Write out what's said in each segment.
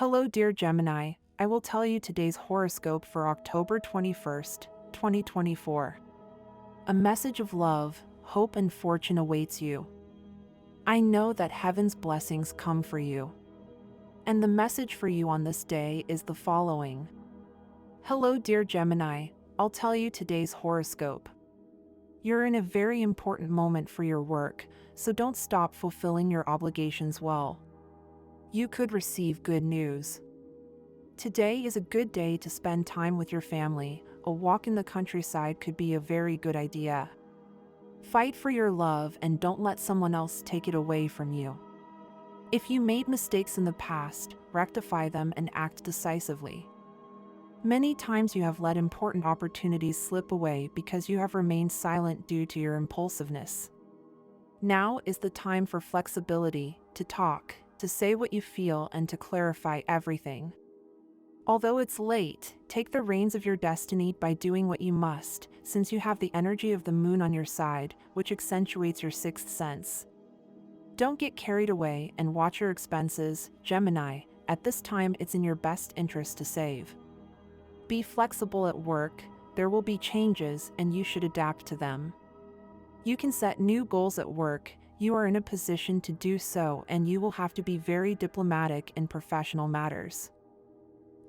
Hello, dear Gemini. I will tell you today's horoscope for October 21st, 2024. A message of love, hope, and fortune awaits you. I know that heaven's blessings come for you. And the message for you on this day is the following. Hello, dear Gemini. I'll tell you today's horoscope. You're in a very important moment for your work, so don't stop fulfilling your obligations well. You could receive good news. Today is a good day to spend time with your family. A walk in the countryside could be a very good idea. Fight for your love and don't let someone else take it away from you. If you made mistakes in the past, rectify them and act decisively. Many times you have let important opportunities slip away because you have remained silent due to your impulsiveness. Now is the time for flexibility, to talk, to say what you feel, and to clarify everything. Although it's late, take the reins of your destiny by doing what you must, since you have the energy of the moon on your side, which accentuates your sixth sense. Don't get carried away and watch your expenses, Gemini. At this time, it's in your best interest to save. Be flexible at work. There will be changes, and you should adapt to them. You can set new goals at work. You are in a position to do so, and you will have to be very diplomatic in professional matters.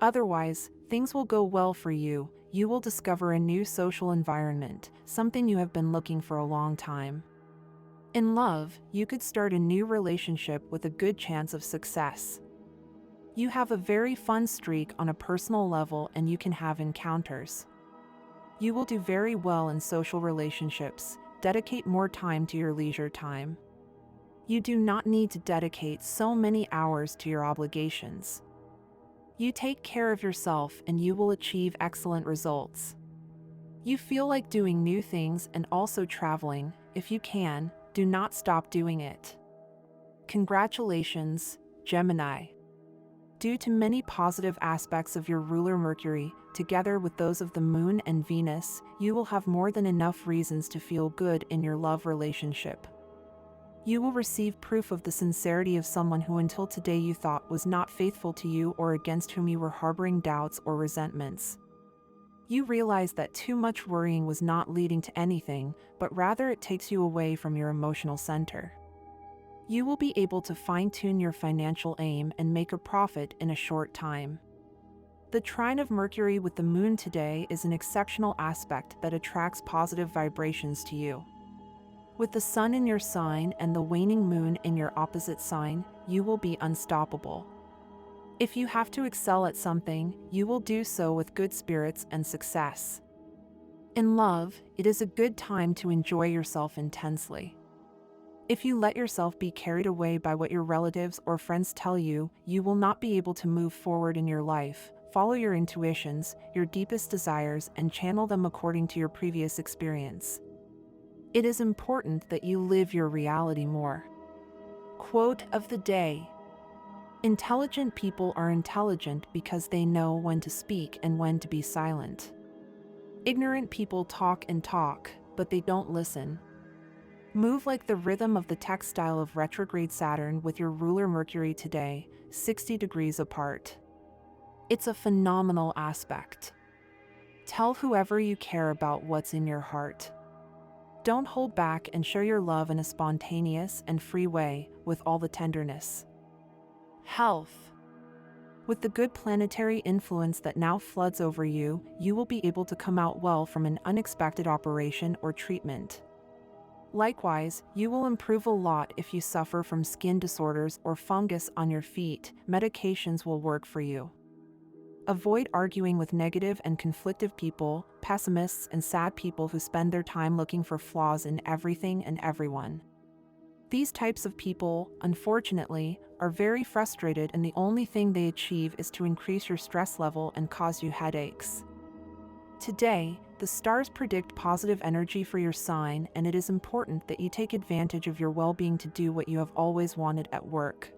Otherwise, things will go well for you. You will discover a new social environment, something you have been looking for a long time. In love, you could start a new relationship with a good chance of success. You have a very fun streak on a personal level, and you can have encounters. You will do very well in social relationships. Dedicate more time to your leisure time. You do not need to dedicate so many hours to your obligations. You take care of yourself and you will achieve excellent results. You feel like doing new things and also traveling. If you can, do not stop doing it. Congratulations, Gemini. Due to many positive aspects of your ruler Mercury, together with those of the Moon and Venus, you will have more than enough reasons to feel good in your love relationship. You will receive proof of the sincerity of someone who until today you thought was not faithful to you or against whom you were harboring doubts or resentments. You realize that too much worrying was not leading to anything, but rather it takes you away from your emotional center. You will be able to fine-tune your financial aim and make a profit in a short time. The trine of Mercury with the Moon today is an exceptional aspect that attracts positive vibrations to you. With the Sun in your sign and the waning Moon in your opposite sign, you will be unstoppable. If you have to excel at something, you will do so with good spirits and success. In love, it is a good time to enjoy yourself intensely. If you let yourself be carried away by what your relatives or friends tell you, you will not be able to move forward in your life. Follow your intuitions, your deepest desires, and channel them according to your previous experience. It is important that you live your reality more. Quote of the day. Intelligent people are intelligent because they know when to speak and when to be silent. Ignorant people talk and talk, but they don't listen. Move like the rhythm of the textile of retrograde Saturn with your ruler Mercury today, 60 degrees apart. It's a phenomenal aspect. Tell whoever you care about what's in your heart. Don't hold back and show your love in a spontaneous and free way, with all the tenderness. Health. With the good planetary influence that now floods over you, you will be able to come out well from an unexpected operation or treatment. Likewise, you will improve a lot if you suffer from skin disorders or fungus on your feet. Medications will work for you. Avoid arguing with negative and conflictive people, pessimists, and sad people who spend their time looking for flaws in everything and everyone. These types of people, unfortunately, are very frustrated, and the only thing they achieve is to increase your stress level and cause you headaches. Today, the stars predict positive energy for your sign, and it is important that you take advantage of your well-being to do what you have always wanted at work.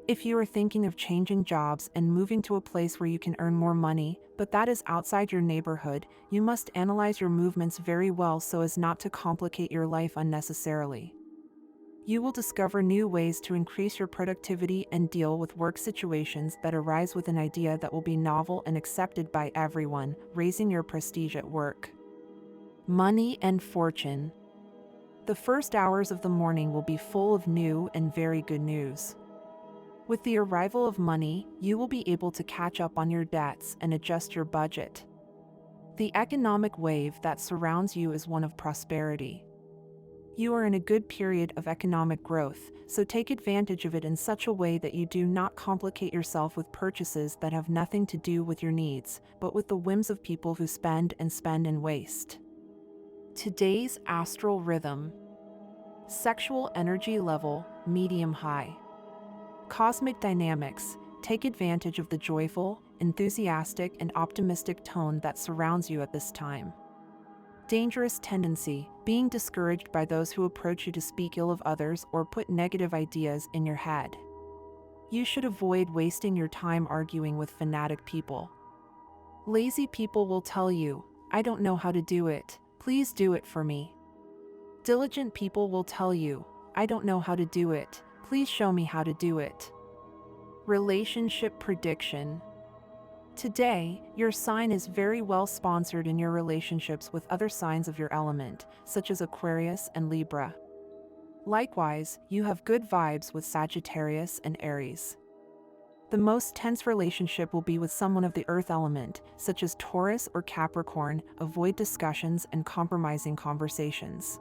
If you are thinking of changing jobs and moving to a place where you can earn more money, but that is outside your neighborhood, you must analyze your movements very well so as not to complicate your life unnecessarily. You will discover new ways to increase your productivity and deal with work situations that arise with an idea that will be novel and accepted by everyone, raising your prestige at work. Money and fortune. The first hours of the morning will be full of new and very good news. With the arrival of money, you will be able to catch up on your debts and adjust your budget. The economic wave that surrounds you is one of prosperity. You are in a good period of economic growth, so take advantage of it in such a way that you do not complicate yourself with purchases that have nothing to do with your needs, but with the whims of people who spend and waste. Today's astral rhythm. Sexual energy level, medium-high. Cosmic dynamics. Take advantage of the joyful, enthusiastic, and optimistic tone that surrounds you at this time. Dangerous tendency, being discouraged by those who approach you to speak ill of others or put negative ideas in your head. You should avoid wasting your time arguing with fanatic people. Lazy people will tell you, "I don't know how to do it, please do it for me." Diligent people will tell you, "I don't know how to do it, please show me how to do it." Relationship prediction. Today, your sign is very well sponsored in your relationships with other signs of your element, such as Aquarius and Libra. Likewise, you have good vibes with Sagittarius and Aries. The most tense relationship will be with someone of the earth element, such as Taurus or Capricorn. Avoid discussions and compromising conversations.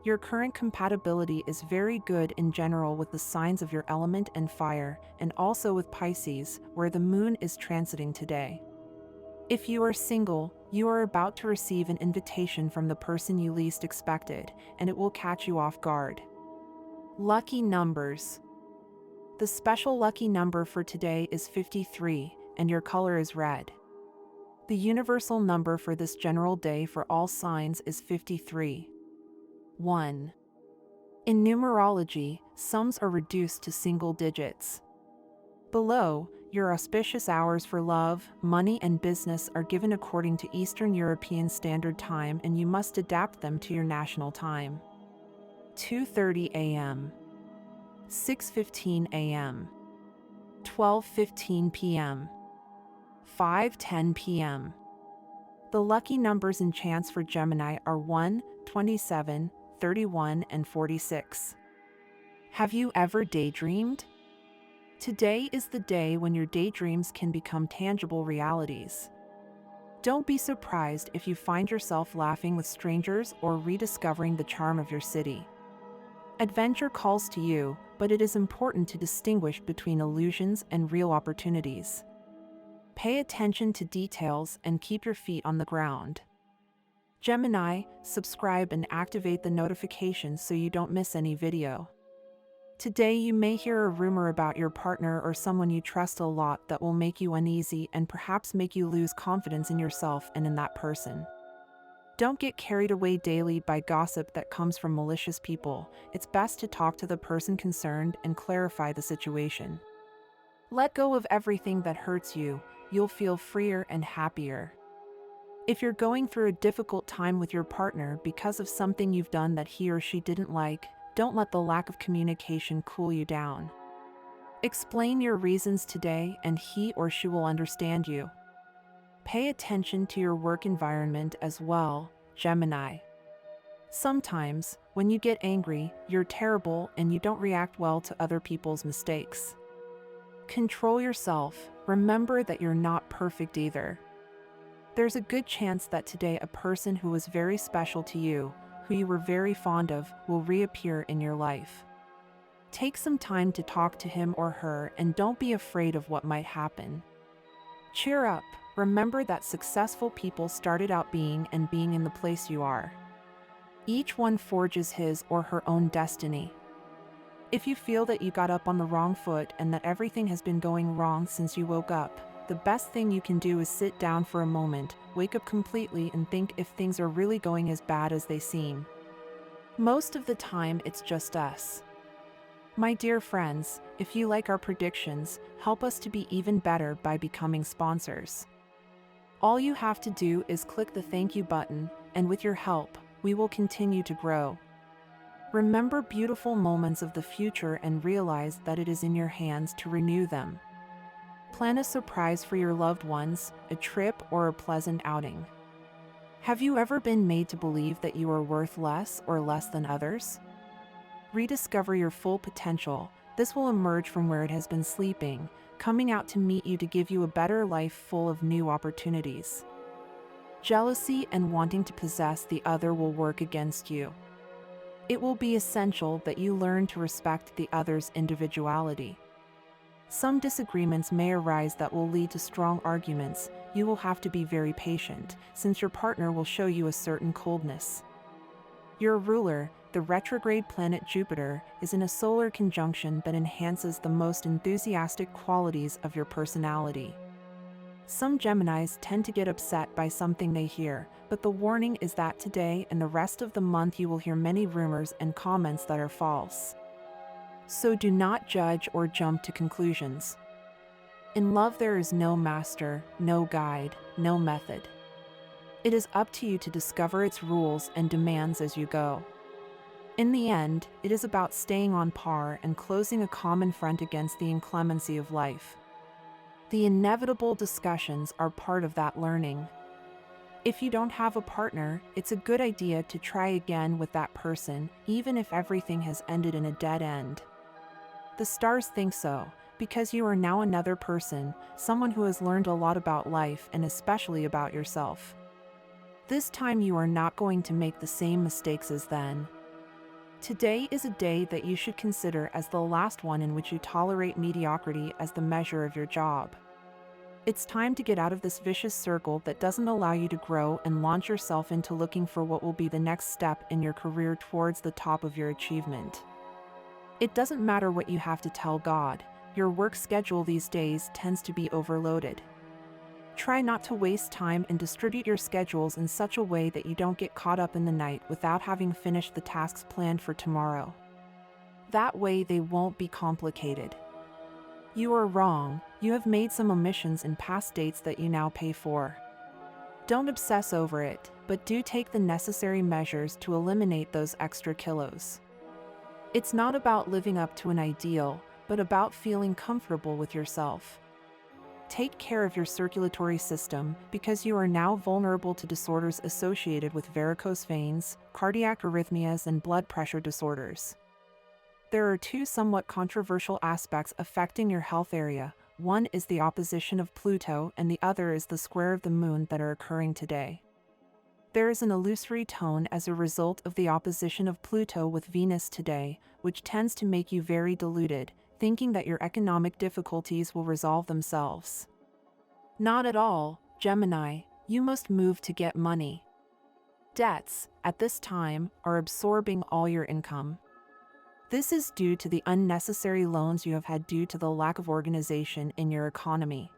Your current compatibility is very good in general with the signs of your element and fire, and also with Pisces, where the moon is transiting today. If you are single, you are about to receive an invitation from the person you least expected, and it will catch you off guard. Lucky numbers. The special lucky number for today is 53, and your color is red. The universal number for this general day for all signs is 53. 1. In numerology, sums are reduced to single digits. Below, your auspicious hours for love, money, and business are given according to Eastern European Standard Time, and you must adapt them to your national time. 2:30 a.m. 6:15 a.m. 12:15 p.m. 5:10 p.m. The lucky numbers and chance for Gemini are 1, 27, 31, and 46. Have you ever daydreamed? Today is the day when your daydreams can become tangible realities. Don't be surprised if you find yourself laughing with strangers or rediscovering the charm of your city. Adventure calls to you, but it is important to distinguish between illusions and real opportunities. Pay attention to details and keep your feet on the ground. Gemini, subscribe and activate the notifications so you don't miss any video. Today you may hear a rumor about your partner or someone you trust a lot that will make you uneasy and perhaps make you lose confidence in yourself and in that person. Don't get carried away daily by gossip that comes from malicious people. It's best to talk to the person concerned and clarify the situation. Let go of everything that hurts you. You'll feel freer and happier. If you're going through a difficult time with your partner because of something you've done that he or she didn't like, don't let the lack of communication cool you down. Explain your reasons today and he or she will understand you. Pay attention to your work environment as well, Gemini. Sometimes, when you get angry, you're terrible and you don't react well to other people's mistakes. Control yourself. Remember that you're not perfect either. There's a good chance that today a person who was very special to you, who you were very fond of, will reappear in your life. Take some time to talk to him or her and don't be afraid of what might happen. Cheer up. Remember that successful people started out being in the place you are. Each one forges his or her own destiny. If you feel that you got up on the wrong foot and that everything has been going wrong since you woke up, the best thing you can do is sit down for a moment, wake up completely and think if things are really going as bad as they seem. Most of the time, it's just us. My dear friends, if you like our predictions, help us to be even better by becoming sponsors. All you have to do is click the thank you button, and with your help, we will continue to grow. Remember beautiful moments of the future and realize that it is in your hands to renew them. Plan a surprise for your loved ones, a trip, or a pleasant outing. Have you ever been made to believe that you are worth less or less than others? Rediscover your full potential. This will emerge from where it has been sleeping, coming out to meet you to give you a better life full of new opportunities. Jealousy and wanting to possess the other will work against you. It will be essential that you learn to respect the other's individuality. Some disagreements may arise that will lead to strong arguments. You will have to be very patient, since your partner will show you a certain coldness. Your ruler, the retrograde planet Jupiter, is in a solar conjunction that enhances the most enthusiastic qualities of your personality. Some Geminis tend to get upset by something they hear, but the warning is that today and the rest of the month you will hear many rumors and comments that are false. So do not judge or jump to conclusions. In love there is no master, no guide, no method. It is up to you to discover its rules and demands as you go. In the end, it is about staying on par and closing a common front against the inclemency of life. The inevitable discussions are part of that learning. If you don't have a partner, it's a good idea to try again with that person, even if everything has ended in a dead end. The stars think so, because you are now another person, someone who has learned a lot about life and especially about yourself. This time you are not going to make the same mistakes as then. Today is a day that you should consider as the last one in which you tolerate mediocrity as the measure of your job. It's time to get out of this vicious circle that doesn't allow you to grow and launch yourself into looking for what will be the next step in your career towards the top of your achievement. It doesn't matter what you have to tell God, your work schedule these days tends to be overloaded. Try not to waste time and distribute your schedules in such a way that you don't get caught up in the night without having finished the tasks planned for tomorrow. That way they won't be complicated. You are wrong, you have made some omissions in past dates that you now pay for. Don't obsess over it, but do take the necessary measures to eliminate those extra kilos. It's not about living up to an ideal, but about feeling comfortable with yourself. Take care of your circulatory system because you are now vulnerable to disorders associated with varicose veins, cardiac arrhythmias, and blood pressure disorders. There are two somewhat controversial aspects affecting your health area. One is the opposition of Pluto and the other is the square of the moon that are occurring today. There is an illusory tone as a result of the opposition of Pluto with Venus today, which tends to make you very deluded, thinking that your economic difficulties will resolve themselves. Not at all, Gemini, you must move to get money. Debts, at this time, are absorbing all your income. This is due to the unnecessary loans you have had due to the lack of organization in your economy.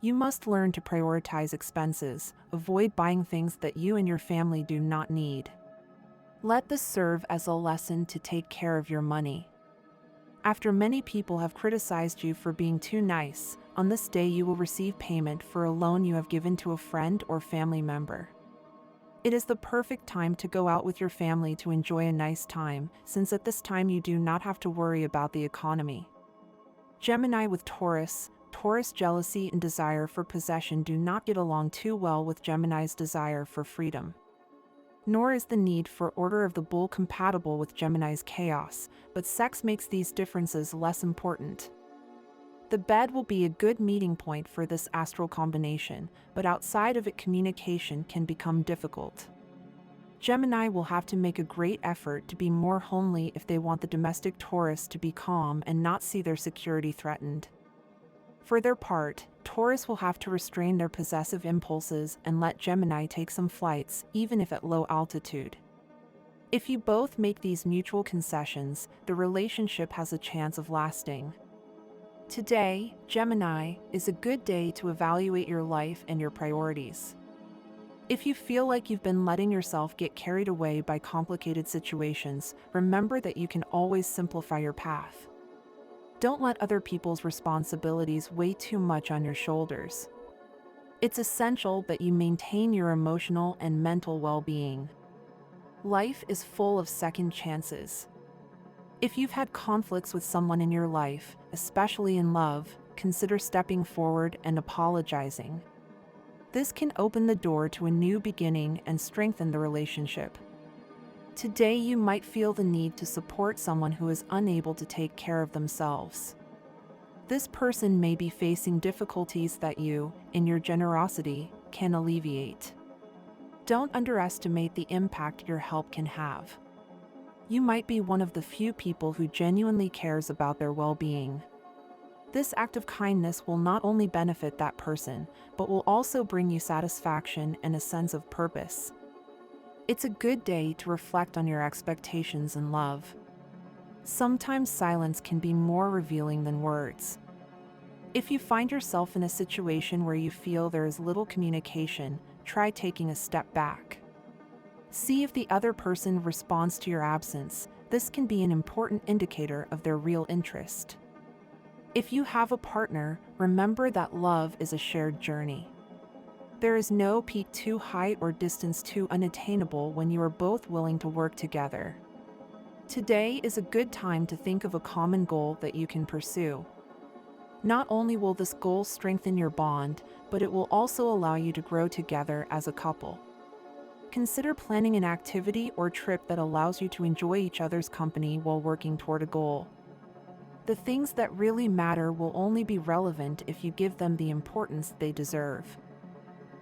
You must learn to prioritize expenses, avoid buying things that you and your family do not need. Let this serve as a lesson to take care of your money. After many people have criticized you for being too nice, on this day you will receive payment for a loan you have given to a friend or family member. It is the perfect time to go out with your family to enjoy a nice time, since at this time you do not have to worry about the economy. Gemini with Taurus. Taurus jealousy and desire for possession do not get along too well with Gemini's desire for freedom. Nor is the need for order of the bull compatible with Gemini's chaos, but sex makes these differences less important. The bed will be a good meeting point for this astral combination, but outside of it communication can become difficult. Gemini will have to make a great effort to be more homely if they want the domestic Taurus to be calm and not see their security threatened. For their part, Taurus will have to restrain their possessive impulses and let Gemini take some flights, even if at low altitude. If you both make these mutual concessions, the relationship has a chance of lasting. Today, Gemini, is a good day to evaluate your life and your priorities. If you feel like you've been letting yourself get carried away by complicated situations, remember that you can always simplify your path. Don't let other people's responsibilities weigh too much on your shoulders. It's essential that you maintain your emotional and mental well-being. Life is full of second chances. If you've had conflicts with someone in your life, especially in love, consider stepping forward and apologizing. This can open the door to a new beginning and strengthen the relationship. Today, you might feel the need to support someone who is unable to take care of themselves. This person may be facing difficulties that you, in your generosity, can alleviate. Don't underestimate the impact your help can have. You might be one of the few people who genuinely cares about their well-being. This act of kindness will not only benefit that person, but will also bring you satisfaction and a sense of purpose. It's a good day to reflect on your expectations in love. Sometimes silence can be more revealing than words. If you find yourself in a situation where you feel there is little communication, try taking a step back. See if the other person responds to your absence. This can be an important indicator of their real interest. If you have a partner, remember that love is a shared journey. There is no peak too high or distance too unattainable when you are both willing to work together. Today is a good time to think of a common goal that you can pursue. Not only will this goal strengthen your bond, but it will also allow you to grow together as a couple. Consider planning an activity or trip that allows you to enjoy each other's company while working toward a goal. The things that really matter will only be relevant if you give them the importance they deserve.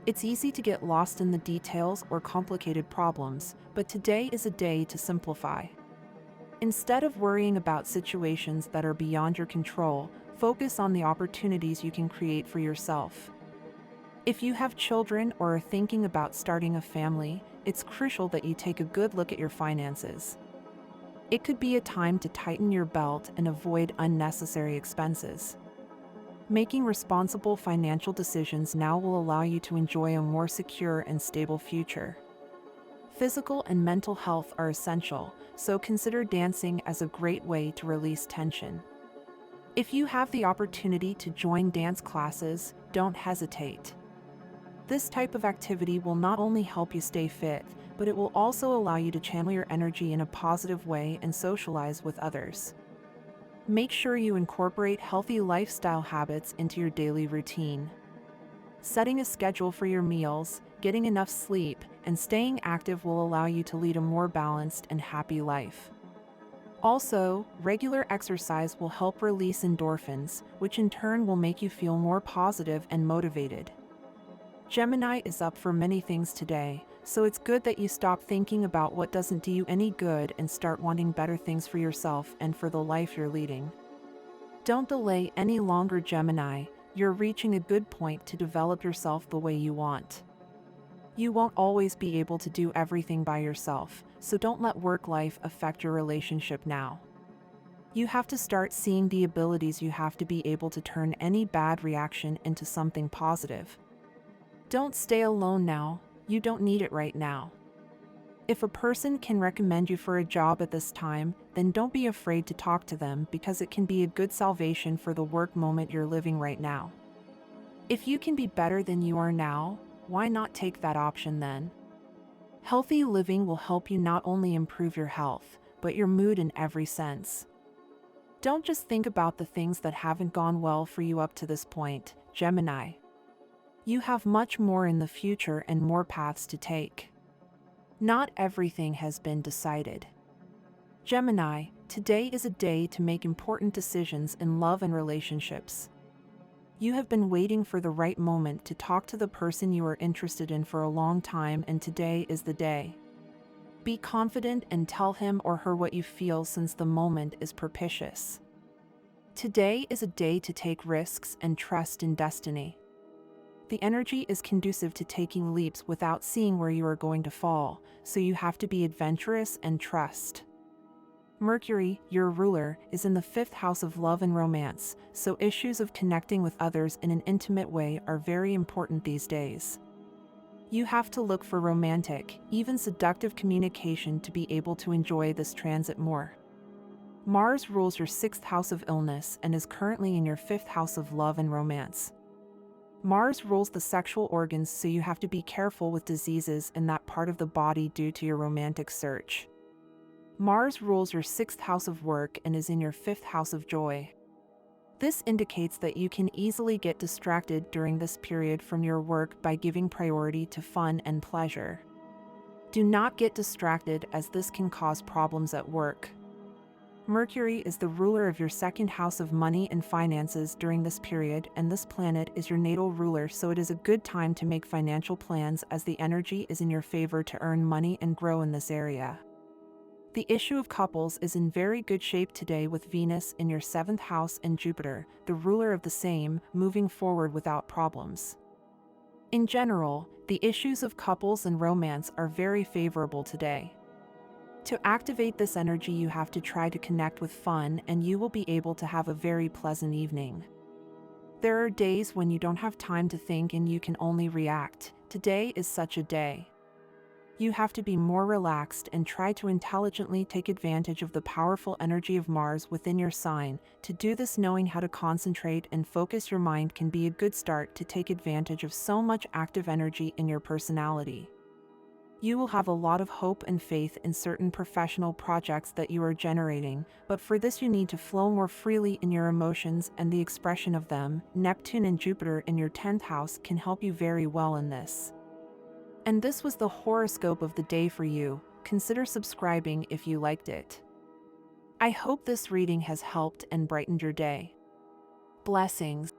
It's easy to get lost in the details or complicated problems, but today is a day to simplify. Instead of worrying about situations that are beyond your control, focus on the opportunities you can create for yourself. If you have children or are thinking about starting a family, it's crucial that you take a good look at your finances. It could be a time to tighten your belt and avoid unnecessary expenses. Making responsible financial decisions now will allow you to enjoy a more secure and stable future. Physical and mental health are essential, so consider dancing as a great way to release tension. If you have the opportunity to join dance classes, don't hesitate. This type of activity will not only help you stay fit, but it will also allow you to channel your energy in a positive way and socialize with others. Make sure you incorporate healthy lifestyle habits into your daily routine. Setting a schedule for your meals, getting enough sleep, and staying active will allow you to lead a more balanced and happy life. Also, regular exercise will help release endorphins, which in turn will make you feel more positive and motivated. Gemini is up for many things today, so it's good that you stop thinking about what doesn't do you any good and start wanting better things for yourself and for the life you're leading. Don't delay any longer, Gemini. You're reaching a good point to develop yourself the way you want. You won't always be able to do everything by yourself, so don't let work life affect your relationship now. You have to start seeing the abilities you have to be able to turn any bad reaction into something positive. Don't stay alone now. You don't need it right now. If a person can recommend you for a job at this time, then don't be afraid to talk to them because it can be a good salvation for the work moment you're living right now. If you can be better than you are now, why not take that option then? Healthy living will help you not only improve your health, but your mood in every sense. Don't just think about the things that haven't gone well for you up to this point, Gemini. You have much more in the future and more paths to take. Not everything has been decided. Gemini, today is a day to make important decisions in love and relationships. You have been waiting for the right moment to talk to the person you are interested in for a long time, and today is the day. Be confident and tell him or her what you feel, since the moment is propitious. Today is a day to take risks and trust in destiny. The energy is conducive to taking leaps without seeing where you are going to fall, so you have to be adventurous and trust. Mercury, your ruler, is in the 5th house of love and romance, so issues of connecting with others in an intimate way are very important these days. You have to look for romantic, even seductive communication to be able to enjoy this transit more. Mars rules your 6th house of illness and is currently in your 5th house of love and romance. Mars rules the sexual organs, so you have to be careful with diseases in that part of the body due to your romantic search. Mars rules your 6th house of work and is in your 5th house of joy. This indicates that you can easily get distracted during this period from your work by giving priority to fun and pleasure. Do not get distracted, as this can cause problems at work. Mercury is the ruler of your 2nd house of money and finances during this period, and this planet is your natal ruler, so it is a good time to make financial plans as the energy is in your favor to earn money and grow in this area. The issue of couples is in very good shape today, with Venus in your 7th house and Jupiter, the ruler of the same, moving forward without problems. In general, the issues of couples and romance are very favorable today. To activate this energy, you have to try to connect with fun, and you will be able to have a very pleasant evening. There are days when you don't have time to think and you can only react. Today is such a day. You have to be more relaxed and try to intelligently take advantage of the powerful energy of Mars within your sign. To do this, knowing how to concentrate and focus your mind can be a good start to take advantage of so much active energy in your personality. You will have a lot of hope and faith in certain professional projects that you are generating, but for this you need to flow more freely in your emotions and the expression of them. Neptune and Jupiter in your 10th house can help you very well in this. And this was the horoscope of the day for you. Consider subscribing if you liked it. I hope this reading has helped and brightened your day. Blessings.